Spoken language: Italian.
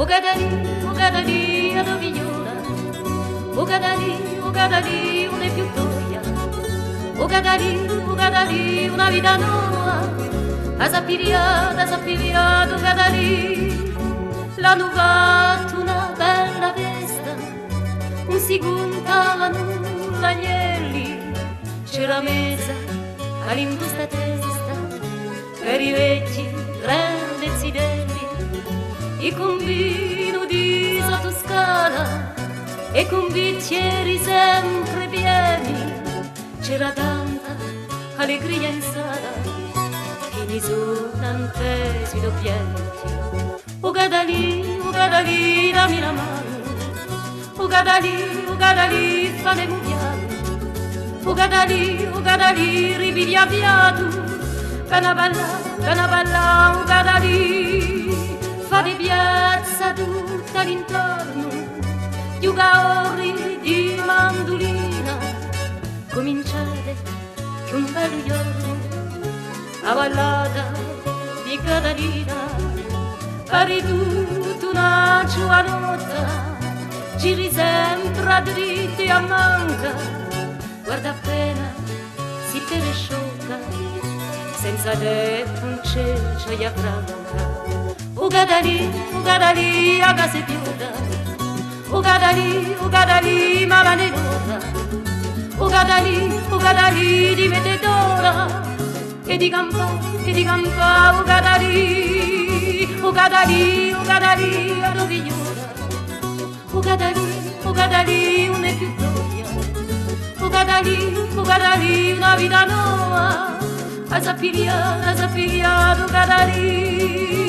O Gadalì, ad Ovignona, o Gadalì, non è più gioia. O Gadalì, una vita nuova, a Sapiria, o Gadalì, la nuvat una bella vesta, un seguntano l'agnelli, c'era mesa all'ingusta testa, per i vecchi grandi zidelli, i combino di sottoscala, e con bicchieri sempre pieni, c'era tanta allegria in sala, che mi sono tesi doppienti. O Gadalì, dammi la mano, o Gadalì, fammi piano, o Gadalì, ripiglia piatto, balla, o Gadalì, fate piazza tutta l'intorno, giugaori di mandolina, cominciate che un bel giorno, a ballata di Gadalina, pari tutta una giovanotta, giri sempre dritti a manca, guarda appena si te ne sciocca, senza detto un cielo gli affranca. O Gadalì, a casa piuta, o Gadalì, ma la nerota, o Gadalì, di mettedora, e di campa, o Gadalì, a Rovignona, o Gadalì, non è più gioia, o Gadalì, una vita nuova, a Sapiria, o Gadalì.